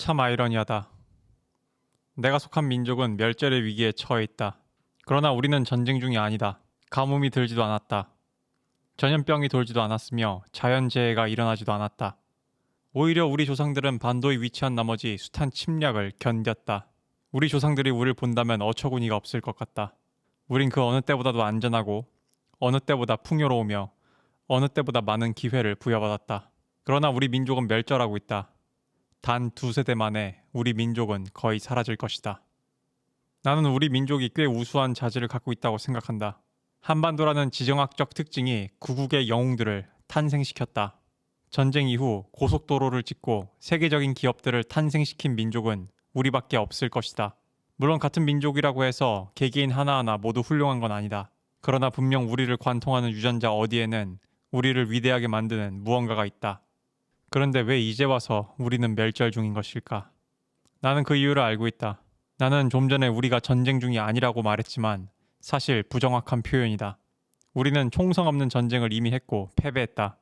참 아이러니하다. 내가 속한 민족은 멸절의 위기에 처해 있다. 그러나 우리는 전쟁 중이 아니다. 가뭄이 들지도 않았다. 전염병이 돌지도 않았으며 자연재해가 일어나지도 않았다. 오히려 우리 조상들은 반도에 위치한 나머지 숱한 침략을 견뎠다. 우리 조상들이 우리를 본다면 어처구니가 없을 것 같다. 우린 그 어느 때보다도 안전하고 어느 때보다 풍요로우며 어느 때보다 많은 기회를 부여받았다. 그러나 우리 민족은 멸절하고 있다. 단 2세대 만에 우리 민족은 거의 사라질 것이다. 나는 우리 민족이 꽤 우수한 자질을 갖고 있다고 생각한다. 한반도라는 지정학적 특징이 구국의 영웅들을 탄생시켰다. 전쟁 이후 고속도로를 짓고 세계적인 기업들을 탄생시킨 민족은 우리밖에 없을 것이다. 물론 같은 민족이라고 해서 개개인 하나하나 모두 훌륭한 건 아니다. 그러나 분명 우리를 관통하는 유전자 어디에는 우리를 위대하게 만드는 무언가가 있다. 그런데 왜 이제 와서 우리는 멸절 중인 것일까? 나는 그 이유를 알고 있다. 나는 좀 전에 우리가 전쟁 중이 아니라고 말했지만 사실 부정확한 표현이다. 우리는 총성 없는 전쟁을 이미 했고 패배했다.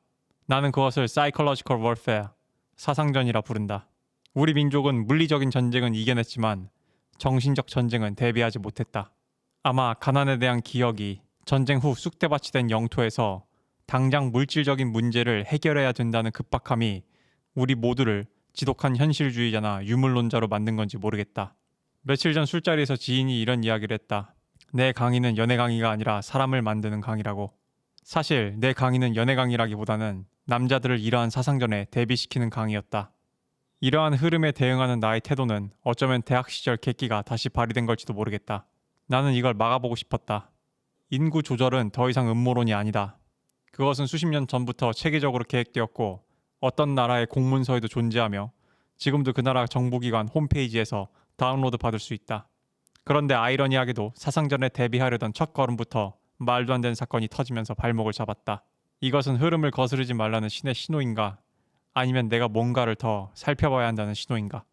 나는 그것을 Psychological Warfare, 사상전이라 부른다. 우리 민족은 물리적인 전쟁은 이겨냈지만 정신적 전쟁은 대비하지 못했다. 아마 가난에 대한 기억이 전쟁 후 쑥대밭이 된 영토에서 당장 물질적인 문제를 해결해야 된다는 급박함이 우리 모두를 지독한 현실주의자나 유물론자로 만든 건지 모르겠다. 며칠 전 술자리에서 지인이 이런 이야기를 했다. 내 강의는 연애 강의가 아니라 사람을 만드는 강의라고. 사실 내 강의는 연애 강의라기보다는 남자들을 이러한 사상전에 대비시키는 강의였다. 이러한 흐름에 대응하는 나의 태도는 어쩌면 대학 시절 객기가 다시 발휘된 걸지도 모르겠다. 나는 이걸 막아보고 싶었다. 인구 조절은 더 이상 음모론이 아니다. 그것은 수십 년 전부터 체계적으로 계획되었고 어떤 나라의 공문서에도 존재하며 지금도 그 나라 정부기관 홈페이지에서 다운로드 받을 수 있다. 그런데 아이러니하게도 사상전에 대비하려던 첫 걸음부터 말도 안 되는 사건이 터지면서 발목을 잡았다. 이것은 흐름을 거스르지 말라는 신의 신호인가? 아니면 내가 뭔가를 더 살펴봐야 한다는 신호인가?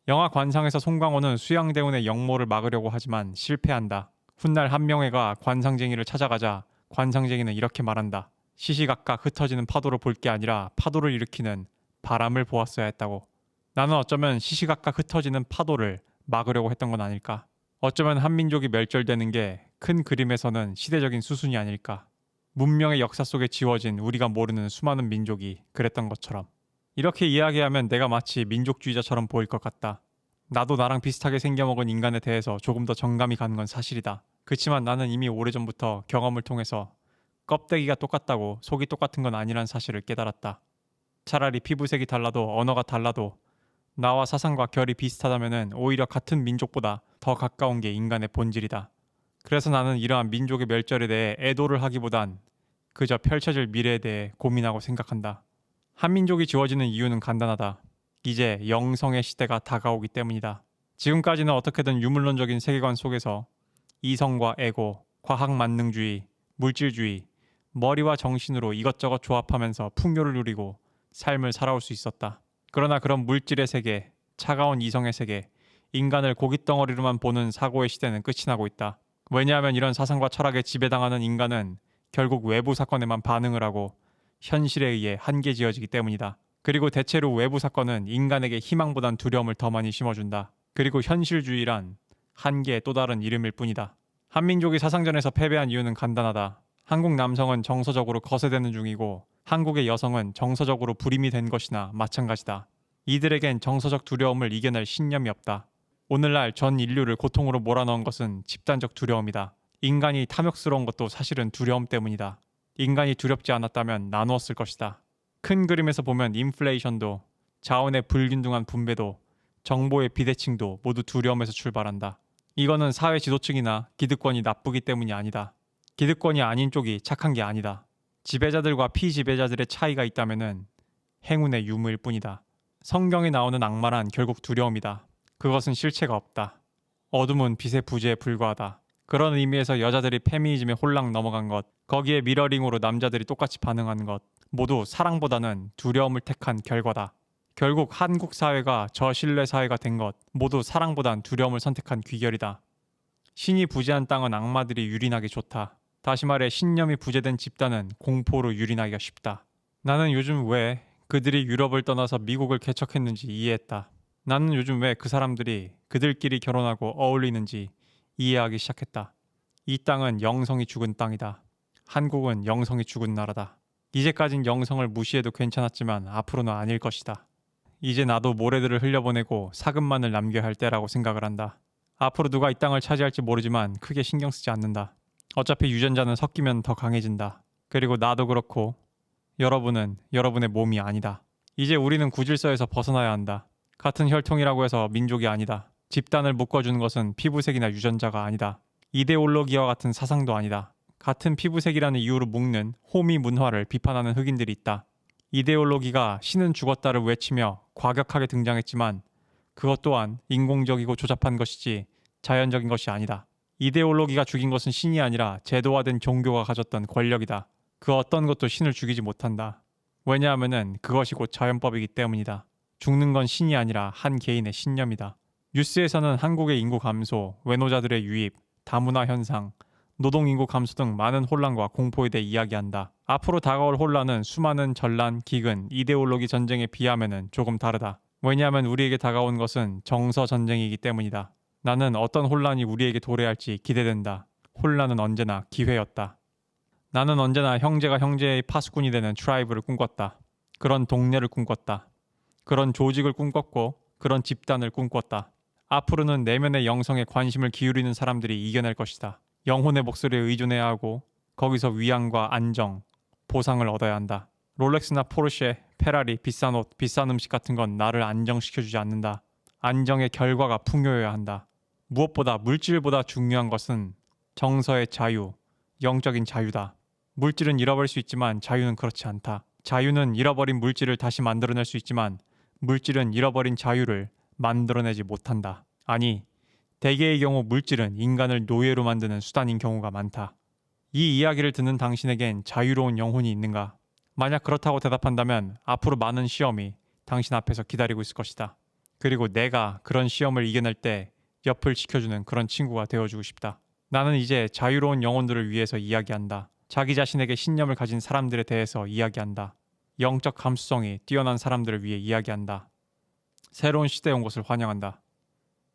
영화 관상에서 송강호는 수양대운의 역모를 막으려고 하지만 실패한다. 훗날 한명회가 관상쟁이를 찾아가자 관상쟁이는 이렇게 말한다. 시시각각 흩어지는 파도를 볼 게 아니라 파도를 일으키는 바람을 보았어야 했다고. 나는 어쩌면 시시각각 흩어지는 파도를 막으려고 했던 건 아닐까. 어쩌면 한민족이 멸절되는 게 큰 그림에서는 시대적인 수순이 아닐까. 문명의 역사 속에 지워진 우리가 모르는 수많은 민족이 그랬던 것처럼. 이렇게 이야기하면 내가 마치 민족주의자처럼 보일 것 같다. 나도 나랑 비슷하게 생겨먹은 인간에 대해서 조금 더 정감이 가는 건 사실이다. 그치만 나는 이미 오래전부터 경험을 통해서 껍데기가 똑같다고 속이 똑같은 건 아니란 사실을 깨달았다. 차라리 피부색이 달라도 언어가 달라도 나와 사상과 결이 비슷하다면 오히려 같은 민족보다 더 가까운 게 인간의 본질이다. 그래서 나는 이러한 민족의 멸절에 대해 애도를 하기보단 그저 펼쳐질 미래에 대해 고민하고 생각한다. 한민족이 지워지는 이유는 간단하다. 이제 영성의 시대가 다가오기 때문이다. 지금까지는 어떻게든 유물론적인 세계관 속에서 이성과 에고, 과학 만능주의, 물질주의, 머리와 정신으로 이것저것 조합하면서 풍요를 누리고 삶을 살아올 수 있었다. 그러나 그런 물질의 세계, 차가운 이성의 세계, 인간을 고깃덩어리로만 보는 사고의 시대는 끝이 나고 있다. 왜냐하면 이런 사상과 철학에 지배당하는 인간은 결국 외부 사건에만 반응을 하고 현실에 의해 한계지어지기 때문이다. 그리고 대체로 외부 사건은 인간에게 희망보단 두려움을 더 많이 심어준다. 그리고 현실주의란 한계의 또 다른 이름일 뿐이다. 한민족이 사상전에서 패배한 이유는 간단하다. 한국 남성은 정서적으로 거세되는 중이고 한국의 여성은 정서적으로 불임이 된 것이나 마찬가지다. 이들에겐 정서적 두려움을 이겨낼 신념이 없다. 오늘날 전 인류를 고통으로 몰아넣은 것은 집단적 두려움이다. 인간이 탐욕스러운 것도 사실은 두려움 때문이다. 인간이 두렵지 않았다면 나누었을 것이다. 큰 그림에서 보면 인플레이션도, 자원의 불균등한 분배도, 정보의 비대칭도 모두 두려움에서 출발한다. 이거는 사회 지도층이나 기득권이 나쁘기 때문이 아니다. 기득권이 아닌 쪽이 착한 게 아니다. 지배자들과 피지배자들의 차이가 있다면 행운의 유무일 뿐이다. 성경에 나오는 악마란 결국 두려움이다. 그것은 실체가 없다. 어둠은 빛의 부재에 불과하다. 그런 의미에서 여자들이 페미니즘에 홀랑 넘어간 것, 거기에 미러링으로 남자들이 똑같이 반응하는 것, 모두 사랑보다는 두려움을 택한 결과다. 결국 한국 사회가 저신뢰 사회가 된 것, 모두 사랑보단 두려움을 선택한 귀결이다. 신이 부재한 땅은 악마들이 유린하기 좋다. 다시 말해 신념이 부재된 집단은 공포로 유린하기가 쉽다. 나는 요즘 왜 그들이 유럽을 떠나서 미국을 개척했는지 이해했다. 나는 요즘 왜 그 사람들이 그들끼리 결혼하고 어울리는지 이해하기 시작했다. 이 땅은 영성이 죽은 땅이다. 한국은 영성이 죽은 나라다. 이제까진 영성을 무시해도 괜찮았지만 앞으로는 아닐 것이다. 이제 나도 모래들을 흘려보내고 사근만을 남겨야 할 때라고 생각을 한다. 앞으로 누가 이 땅을 차지할지 모르지만 크게 신경 쓰지 않는다. 어차피 유전자는 섞이면 더 강해진다. 그리고 나도 그렇고 여러분은 여러분의 몸이 아니다. 이제 우리는 구질서에서 벗어나야 한다. 같은 혈통이라고 해서 민족이 아니다. 집단을 묶어주는 것은 피부색이나 유전자가 아니다. 이데올로기와 같은 사상도 아니다. 같은 피부색이라는 이유로 묶는 호미 문화를 비판하는 흑인들이 있다. 이데올로기가 신은 죽었다를 외치며 과격하게 등장했지만 그것 또한 인공적이고 조잡한 것이지 자연적인 것이 아니다. 이데올로기가 죽인 것은 신이 아니라 제도화된 종교가 가졌던 권력이다. 그 어떤 것도 신을 죽이지 못한다. 왜냐하면 그것이 곧 자연법이기 때문이다. 죽는 건 신이 아니라 한 개인의 신념이다. 뉴스에서는 한국의 인구 감소, 외노자들의 유입, 다문화 현상, 노동인구 감소 등 많은 혼란과 공포에 대해 이야기한다. 앞으로 다가올 혼란은 수많은 전란, 기근, 이데올로기 전쟁에 비하면 조금 다르다. 왜냐하면 우리에게 다가온 것은 정서 전쟁이기 때문이다. 나는 어떤 혼란이 우리에게 도래할지 기대된다. 혼란은 언제나 기회였다. 나는 언제나 형제가 형제의 파수꾼이 되는 트라이브를 꿈꿨다. 그런 동네를 꿈꿨다. 그런 조직을 꿈꿨고 그런 집단을 꿈꿨다. 앞으로는 내면의 영성에 관심을 기울이는 사람들이 이겨낼 것이다. 영혼의 목소리에 의존해야 하고 거기서 위안과 안정, 보상을 얻어야 한다. 롤렉스나 포르쉐, 페라리, 비싼 옷, 비싼 음식 같은 건 나를 안정시켜주지 않는다. 안정의 결과가 풍요해야 한다. 무엇보다 물질보다 중요한 것은 정서의 자유, 영적인 자유다. 물질은 잃어버릴 수 있지만 자유는 그렇지 않다. 자유는 잃어버린 물질을 다시 만들어낼 수 있지만 물질은 잃어버린 자유를 만들어내지 못한다. 아니, 대개의 경우 물질은 인간을 노예로 만드는 수단인 경우가 많다. 이 이야기를 듣는 당신에겐 자유로운 영혼이 있는가? 만약 그렇다고 대답한다면 앞으로 많은 시험이 당신 앞에서 기다리고 있을 것이다. 그리고 내가 그런 시험을 이겨낼 때 옆을 지켜주는 그런 친구가 되어주고 싶다. 나는 이제 자유로운 영혼들을 위해서 이야기한다. 자기 자신에게 신념을 가진 사람들에 대해서 이야기한다. 영적 감수성이 뛰어난 사람들을 위해 이야기한다. 새로운 시대에 온 것을 환영한다.